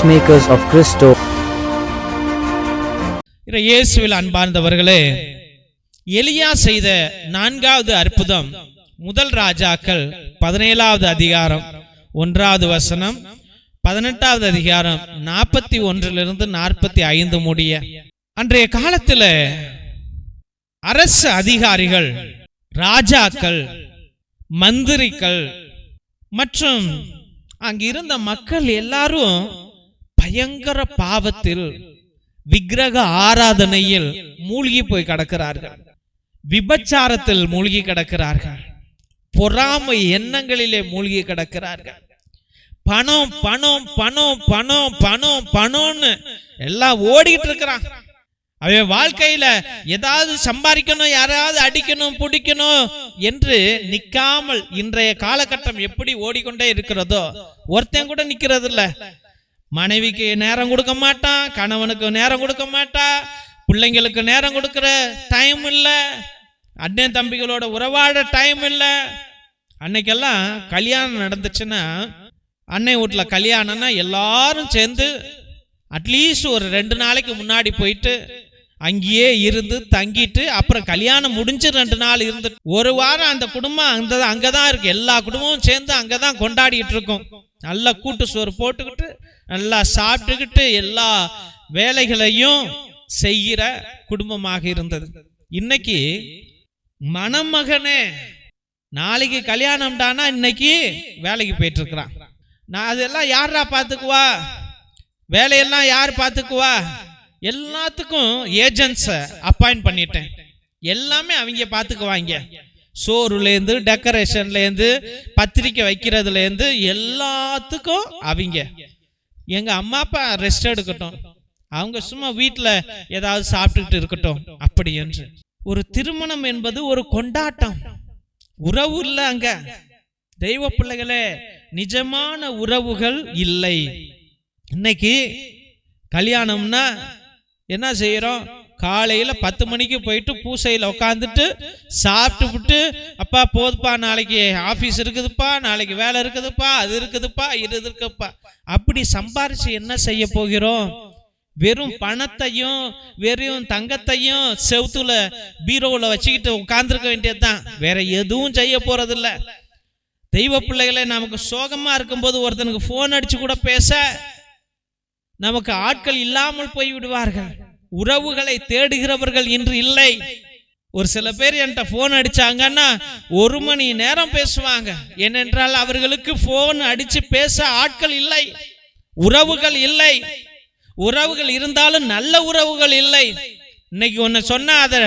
Peacemakers of Christo. இயேசுவில் அன்பார்ந்தவர்களே, எலியா செய்த 4வது அற்புதம் முதல் ராஜாக்கள் 17வது அதிகாரம் 1வது வசனம், 18வது அதிகாரம் 41 45 முடிய. அன்றைய காலத்தில் அரசு அதிகாரிகள், ராஜாக்கள், மந்திரிகள் மற்றும் அங்கிருந்த மக்கள் எல்லாரும் பயங்கர பாவத்தில், விக்கிரக ஆராதனையில் மூழ்கி போய் கிடக்கிறார்கள். விபச்சாரத்தில் மூழ்கி கிடக்கிறார்கள். பொறாமை எண்ணங்களிலே மூழ்கி கிடக்கிறார்கள். பணம் பணம் பணம் பணம் பணம் பணம்னு எல்லாம் ஓடிட்டு இருக்கிறான். அவன் வாழ்க்கையில ஏதாவது சம்பாதிக்கணும், யாராவது அடிக்கணும், பிடிக்கணும் என்று நிக்காமல் இன்றைய காலகட்டம் எப்படி ஓடிக்கொண்டே இருக்கிறதோ, ஒருத்தன் கூட நிக்கிறது இல்ல. மனைவிக்கு நேரம் கொடுக்க மாட்டான், கணவனுக்கு நேரம் கொடுக்க மாட்டா, பிள்ளைங்களுக்கு நேரம் கொடுக்கிற டைம் இல்ல, அண்ணன் தம்பிகளோட உறவாட டைம் இல்ல. அன்னைக்கெல்லாம் கல்யாணம் நடந்துச்சுன்னா, அன்னை வீட்டுல கல்யாணம்னா எல்லாரும் சேர்ந்து அட்லீஸ்ட் ஒரு 2 நாளைக்கு முன்னாடி போயிட்டு அங்கேயே இருந்து தங்கிட்டு, அப்புறம் கல்யாணம் முடிஞ்சு 2 நாள் இருந்து ஒரு வாரம் அந்த குடும்பம் அங்கதான் இருக்கு. எல்லா குடும்பமும் சேர்ந்து அங்கதான் கொண்டாடிட்டு இருக்கும். நல்லா கூட்டு சோறு போட்டுக்கிட்டு, நல்லா சாப்பிட்டுக்கிட்டு, எல்லா வேலைகளையும் செய்கிற குடும்பமாக இருந்தது. இன்னைக்கு மணமகனே நாளைக்கு கல்யாணம்டானா இன்னைக்கு வேலைக்கு போயிட்டு இருக்கிறான். நான் அதெல்லாம் யாரா பாத்துக்குவா? வேலையெல்லாம் யார் பாத்துக்குவா? எல்லாத்துக்கும் ஏஜென்ட்ஸ அப்பாயிண்ட் பண்ணிட்டேன். எல்லாமே அவங்க பாத்துக்குவாங்க. சோறுலேருந்து, டெக்கரேஷன்லேருந்து, பத்திரிக்கை வைக்கிறதுலேருந்து எல்லாத்துக்கும் அவங்க. எங்க அம்மா அப்பா ரெஸ்ட் எடுக்கட்டும், அவங்க சும்மா வீட்டில் ஏதாவது சாப்பிட்டுக்கிட்டு இருக்கட்டும் அப்படி என்று. ஒரு திருமணம் என்பது ஒரு கொண்டாட்டம், உறவு இல்லை. அங்க தெய்வ பிள்ளைகளே, நிஜமான உறவுகள் இல்லை. இன்னைக்கு கல்யாணம்னா என்ன செய்யறோம்? காலையில 10 மணிக்கு போயிட்டு பூசையில உட்காந்துட்டு சாப்பிட்டு, அப்பா போதுப்பா, நாளைக்கு ஆபீஸ் இருக்குதுப்பா, நாளைக்கு வேலை இருக்குதுப்பா, அது இருக்குதுப்பா, இது இருக்குப்பா, அப்படி சம்பாரிச்சு என்ன செய்ய போகிறோம்? வெறும் பணத்தையும் வெறும் தங்கத்தையும் செவுத்துல பீரோவில் வச்சுக்கிட்டு உட்கார்ந்துருக்க வேண்டியதுதான். வேற எதுவும் செய்ய போறதில்ல. தெய்வ பிள்ளைகளை, நமக்கு சோகமா இருக்கும்போது ஒருத்தனுக்கு போன் அடிச்சு கூட பேச நமக்கு ஆட்கள் இல்லாமல் போய் விடுவார்கள். உறவுகளை தேடுகிறவர்கள் இன்று இல்லை. ஒரு சில பேர் என்கிட்ட போன் அடிச்சாங்கன்னா 1 மணி நேரம் பேசுவாங்க. ஏனென்றால் அவர்களுக்கு போன் அடிச்சு பேச ஆட்கள் இல்லை, உறவுகள் இல்லை. உறவுகள் இருந்தாலும் நல்ல உறவுகள் இல்லை. இன்னைக்கு ஒன்னு சொன்னா அதை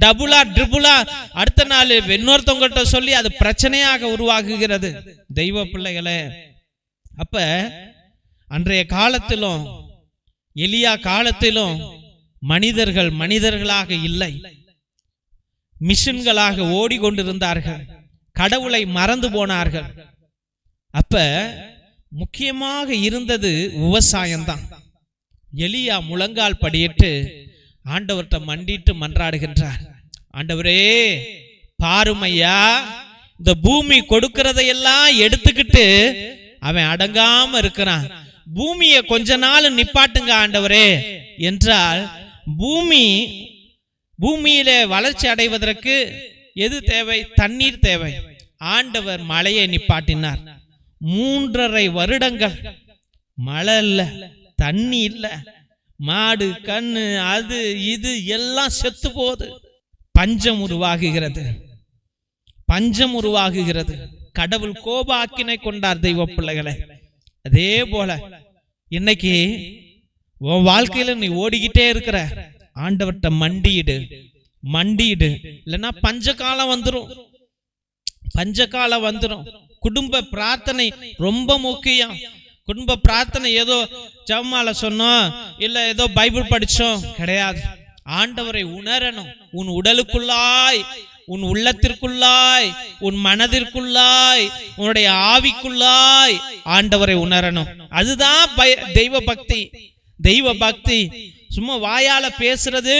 டபுளா ட்ரிபிளா அடுத்த நாள் இன்னொருத்தவங்கள்ட்ட சொல்லி அது பிரச்சனையாக உருவாகுகிறது. தெய்வ பிள்ளைகளே, அப்ப அன்றைய காலத்திலும் எலியா காலத்திலும் மனிதர்கள் மனிதர்களாக இல்லை, மிஷின்களாக ஓடிக்கொண்டிருந்தார்கள். கடவுளை மறந்து போனார்கள். அப்ப முக்கியமாக இருந்தது விவசாயம்தான். எலியா முழங்கால் படியிட்டு ஆண்டவர்கிட்ட மண்டிட்டு மன்றாடுகின்றார். ஆண்டவரே பாருமையா, இந்த பூமி கொடுக்கிறதையெல்லாம் எடுத்துக்கிட்டு அவன் அடங்காம இருக்கிறான். பூமியை கொஞ்ச நாள் நிப்பாட்டுங்க ஆண்டவரே என்றால், பூமியில வளர்ச்சி அடைவதற்கு எது தேவை? தண்ணீர் தேவை. ஆண்டவர் மழையை நிப்பாட்டினார். 3.5 வருடங்கள் மழை இல்ல, தண்ணி இல்ல, மாடு கண்ணு அது இது எல்லாம் செத்து போகுது. பஞ்சம் உருவாகுகிறது, பஞ்சம் உருவாகுகிறது. கடவுள் கோப ஆக்கினை கொண்டார். தெய்வ பிள்ளைகளை, அதே போல இன்னைக்கு உன் வாழ்க்கையில நீ ஓடிக்கிட்டே இருக்கிற, ஆண்டவர்கிட்ட மண்டியிடு, மண்டியிடு. இல்லைன்னா பஞ்சகாலம் வந்துடும், பஞ்சகாலம் வந்துடும். குடும்ப பிரார்த்தனை ரொம்ப முக்கியம். குடும்ப பிரார்த்தனை ஏதோ ஜெபமாலை சொன்னோம், இல்ல ஏதோ பைபிள் படிச்சோம் கிடையாது. ஆண்டவரை உணரணும். உன் உடலுக்குள்ளாய், உன் உள்ளத்திற்குள்ளாய், உன் மனதிற்குள்ளாய், உன்னுடைய ஆவிக்குள்ளாய் ஆண்டவரை உணரணும். அதுதான் தெய்வ பக்தி. தெய்வ பக்தி சும்மா வாயால பேசுறது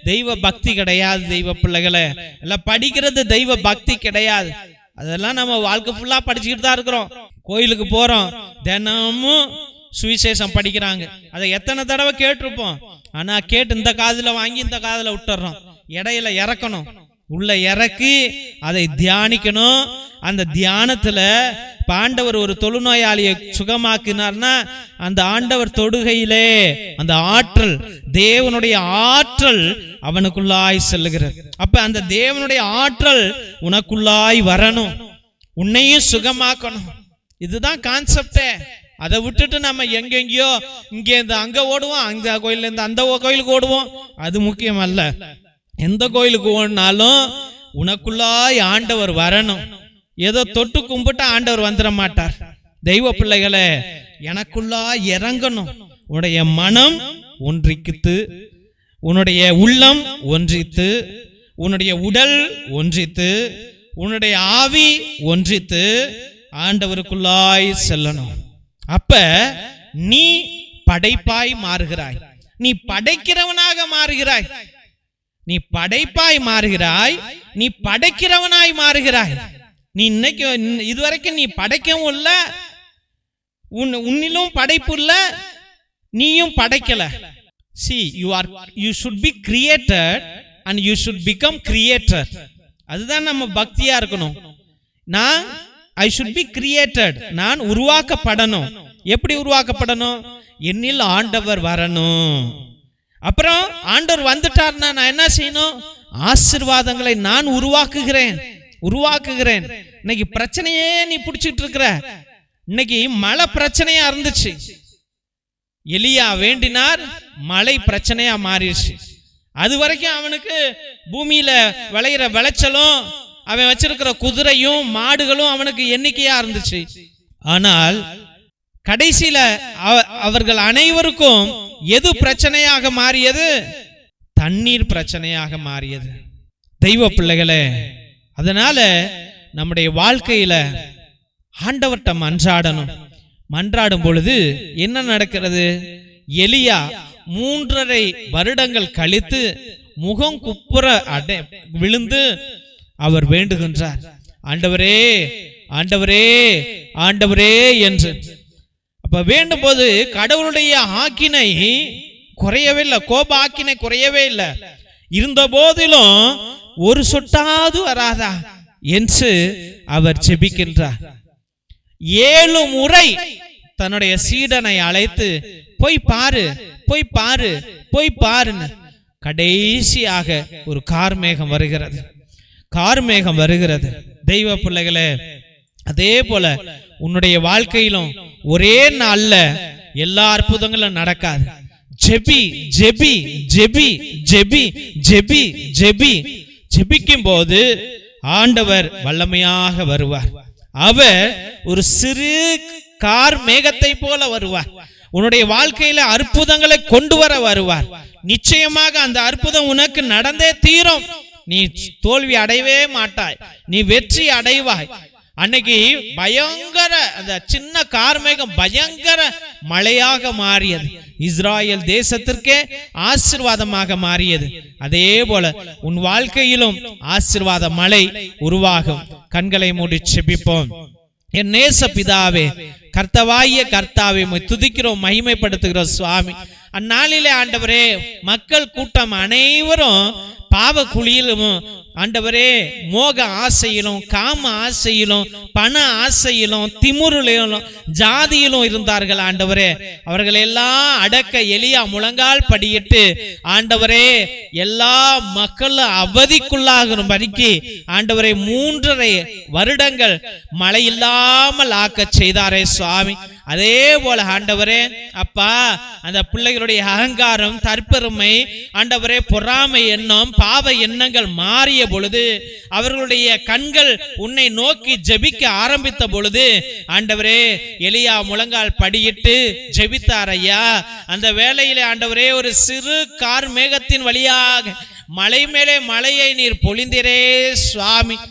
தெய்வ பக்தி கிடையாது. தெய்வ பிள்ளைகளை எல்லாம் படிக்கிறது தெய்வ பக்தி கிடையாது. அதெல்லாம் நம்ம வாழ்க்கை ஃபுல்லா படிச்சுக்கிட்டு தான் இருக்கிறோம். கோயிலுக்கு போறோம், தினமும் சுவிசேஷம் படிக்கிறாங்க. அதை எத்தனை தடவை கேட்டிருப்போம். ஆனா கேட்டு இந்த காதுல வாங்கி இந்த காதுல விட்டுறோம். இடையில இறக்கணும், உள்ள இறக்கி அதை தியானிக்கணும். அந்த தியானத்துல ஆண்டவர் ஒரு தொழுநோயாளியை சுகமாக்கினார்னா அந்த ஆண்டவர் தொடுகையிலே அந்த ஆற்றல், தேவனுடைய ஆற்றல் அவனுக்குள்ளாய் செல்லுகிறது. அப்ப அந்த தேவனுடைய ஆற்றல் உனக்குள்ளாய் வரணும், உன்னையும் சுகமாக்கணும். இதுதான் கான்செப்டே. அதை விட்டுட்டு நம்ம எங்கெங்கயோ இங்கே இருந்து அங்க ஓடுவோம், அந்த கோயில இருந்து அந்த கோயிலுக்கு ஓடுவோம். அது முக்கியம் அல்ல. எந்த கோயிலுக்கு ஓடினாலும் உனக்குள்ளாய் ஆண்டவர் வரணும். ஏதோ தொட்டு கும்பிட்டு ஆண்டவர் வந்துட மாட்டார். தெய்வ பிள்ளைகளே, எனக்குள்ளாய் இறங்கணும். உன்னுடைய மனம் ஒன்றித்து, உன்னுடைய உள்ளம் ஒன்றித்து, உன்னுடைய உடல் ஒன்றித்து, உன்னுடைய ஆவி ஒன்றித்து ஆண்டவருக்குள்ளாய் செல்லணும். அப்ப நீ படைப்பாய் மாறுகிறாய், நீ படைக்கிறவனாக மாறுகிறாய். நீ படைப்பாய் மாறுகிறாய், நீ படைக்கிறவனாய் மாறுகிறாய். நீ இன்னைக்கு இதுவரைக்கும் நீ படைக்கவும் இல்ல, உன்னிலும் படைப்பு இல்ல, நீயும் படைக்கல. See, you should be created and you should become creator. அதுதான் நம்ம பக்தியா இருக்கணும். நான் I should be created, நான் உருவாக்கப்படணும். எப்படி உருவாக்கப்படணும்? என்னில் ஆண்டவர் வரணும். அப்புறம் ஆண்டவர் வந்துட்டார்னா நான் என்ன செய்யணும்? ஆசீர்வாதங்களை நான் உருவாக்குகிறேன். இன்னைக்கு பிரச்சனையே நீ பிடிச்சிட்டு இருக்கிற. இன்னைக்கு மழை பிரச்சனையா இருந்துச்சு, எலியா வேண்டினார், மழை பிரச்சனையா மாறிடுச்சு. அது வரைக்கும் அவனுக்கு பூமியில விளையிற விளைச்சலும் அவன் வச்சிருக்கிற குதிரையும் மாடுகளும் அவனுக்கு எண்ணிக்கையா இருந்துச்சு. ஆனால் கடைசியில அவர்கள் அனைவருக்கும் எது பிரச்சனையாக மாறியது? தண்ணீர் பிரச்சனையாக மாறியது. தெய்வ பிள்ளைகளே, அதனால நம்முடைய வாழ்க்கையில ஆண்டவர்ட்ட மன்றாடும் பொழுது என்ன நடக்கிறது? எலியா 3.5 வருடங்கள் கழித்து முகம் குப்புற விழுந்து அவர் வேண்டுகின்றார், ஆண்டவரே ஆண்டவரே ஆண்டவரே என்று. அப்ப வேண்டும் போது கடவுளுடைய ஆக்கினை குறையவே இல்லை, கோப ஆக்கினை குறையவே இல்லை. இருந்த போதிலும் ஒரு சொட்டாது வராதா என்று அவர் ஜெபிக்கின்றார். 7 முறை தன்னுடைய சீடனை அழைத்து போய் பாருன்னு கடைசியாக ஒரு கார்மேகம் வருகிறது. தெய்வ பிள்ளைகளே, அதே போல உன்னுடைய வாழ்க்கையிலும் ஒரே நாள்ல எல்லா அற்புதங்களும் நடக்காது. ஜெபிக்கும் போது ஆண்டவர் வல்லமையாக வருவார். அவர் ஒரு சிறு கார் மேகத்தை போல வருவார். உன்னுடைய வாழ்க்கையில அற்புதங்களை கொண்டு வர வருவார். நிச்சயமாக அந்த அற்புதம் உனக்கு நடந்தே தீரும். நீ தோல்வி அடையவே மாட்டாய், நீ வெற்றி அடைவாய். அன்னைக்கு பயங்கர அந்த சின்ன கார்மேகம் பயங்கர மழையாக மாறியது, இஸ்ராயல் தேசத்திற்கே ஆசீர்வாதமாக மாறியது. அதே போல உன் வாழ்க்கையிலும் ஆசீர்வாத மழை உருவாகும். கண்களை மூடி செபிப்போம். என் நேச பிதாவே, கர்த்தவாகிய கர்த்தாவே, துதிக்கிறோம், மகிமைப்படுத்துகிறோம் சுவாமி. அந்நாளிலே ஆண்டவரே, மக்கள் கூட்டம் அனைவரும் பாவ குழியிலும் ஆண்டவரே மோக ஆசையிலும் காம ஆசையிலும் பண ஆசையிலும் திமுறிலும் ஜாதியிலும் இருந்தார்கள். ஆண்டவரே, அவர்கள் எல்லாம் அடக்க எலியா முழங்கால் படியிட்டு ஆண்டவரே எல்லா மக்களும் அவதிக்குள்ளாகும்படிக்கு ஆண்டவரே 3.5 வருடங்கள் மழை இல்லாமல் ஆக்க செய்தாரே சுவாமி. அதே போல ஆண்டவரே அப்பா, அந்த பிள்ளைகளுடைய அகங்காரம், தற்பெருமை, ஆண்டவரே பொறாமை எண்ணம், பாவ எண்ணங்கள் மாறிய பொழுது, அவர்களுடைய கண்கள் உன்னை நோக்கி ஜெபிக்க ஆரம்பித்த பொழுது ஆண்டவரே எலியா முழங்கால் படியிட்டு ஜெபித்தார் ஐயா. அந்த வேளையிலே ஆண்டவரே ஒரு சிறு கார் மேகத்தின் வழியாக மலை மேலே மலையை நீர் பொழிந்தீரே சுவாமி.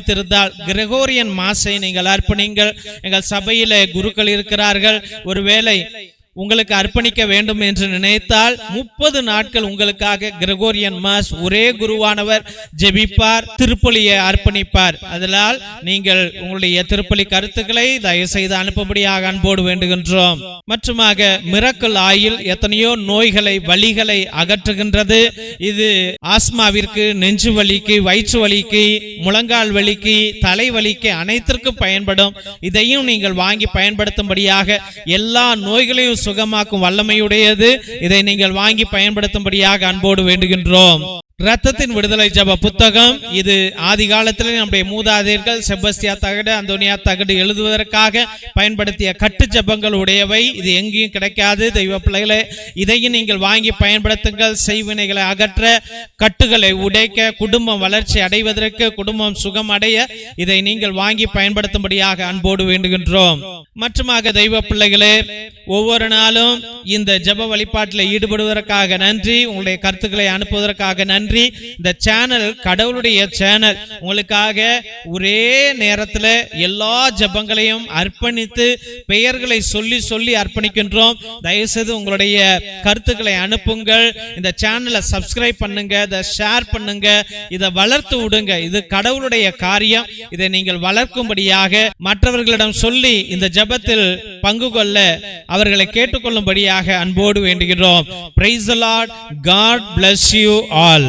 அர்ப்பணித்திருந்தால் கிரகோரியன் மாசை நீங்கள் அர்ப்பணிங்கள். எங்கள் சபையில குருக்கள் இருக்கிறார்கள். ஒருவேளை உங்களுக்கு அர்ப்பணிக்க வேண்டும் என்று நினைத்தால் 30 நாட்கள் உங்களுக்காக கிரகோரியன் மாஸ் ஒரே குருவானவர் ஜெபிப்பார், திருப்பலியை அர்ப்பணிப்பார். அதனால் நீங்கள் உங்களுடைய திருப்பலி கருத்துக்களை தயவு செய்து அனுப்பும்படியாக அன்போடு வேண்டுகின்றோம். மற்றுமாக மிரக்கல் ஆயில் எத்தனையோ நோய்களை வலிகளை அகற்றுகின்றது. இது ஆஸ்மாவிற்கு, நெஞ்சு வலிக்கு, வயிற்று வலிக்கு, முழங்கால் வலிக்கு, தலைவலிக்கு அனைத்திற்கும் பயன்படும். இதையும் நீங்கள் வாங்கி பயன்படுத்தும்படியாக எல்லா நோய்களையும் சுகமாக்கும் வல்லமையுடையது. இதை நீங்கள் வாங்கி பயன்படுத்தும்படியாக அன்போடு வேண்டுகின்றோம். இரத்தத்தின் விடுதலை ஜப புத்தகம் இது ஆதி காலத்தில் நம்முடைய மூதாதையர்கள் செபஸ்தியா தகடு, அந்தோனியா தகடு எழுதுவதற்காக பயன்படுத்திய கட்டு ஜபங்கள் உடையவை. இது எங்கேயும் கிடைக்காது. தெய்வ பிள்ளைகளே, இதையும் நீங்கள் வாங்கி பயன்படுத்துங்கள். செய்வினைகளை அகற்ற, கட்டுகளை உடைக்க, குடும்பம் வளர்ச்சி அடைவதற்கு, குடும்பம் சுகம் அடைய இதை நீங்கள் வாங்கி பயன்படுத்தும்படியாக அன்போடு வேண்டுகின்றோம். மற்றுமாக தெய்வ பிள்ளைகளே, ஒவ்வொரு நாளும் இந்த ஜப வழிபாட்டில் ஈடுபடுவதற்காக நன்றி. உங்களுடைய கருத்துக்களை அனுப்புவதற்காக நன்றி. இந்த சேனல் கடவுளுடைய சேனல். உங்களுக்காக ஒரே நேரத்தில் எல்லா ஜபங்களையும் அர்ப்பணித்து பெயர்களை சொல்லி சொல்லி அர்ப்பணிக்கின்றோம். தயவுசெய்து உங்களுடைய கருத்துக்களை அனுப்புங்கள். இந்த சேனலை சப்ஸ்கிரைப் பண்ணுங்க, இதை ஷேர் பண்ணுங்க, இதை வளர்த்து விடுங்க. இது கடவுளுடைய காரியம். இதை நீங்கள் வளர்க்கும்படியாக மற்றவர்களிடம் சொல்லி இந்த ஜபத்தில் பங்கு கொள்ள அவர்களை கேட்டுக்கொள்ளும்படியாக அன்போடு வேண்டுகிறோம். Praise the Lord. God bless you all.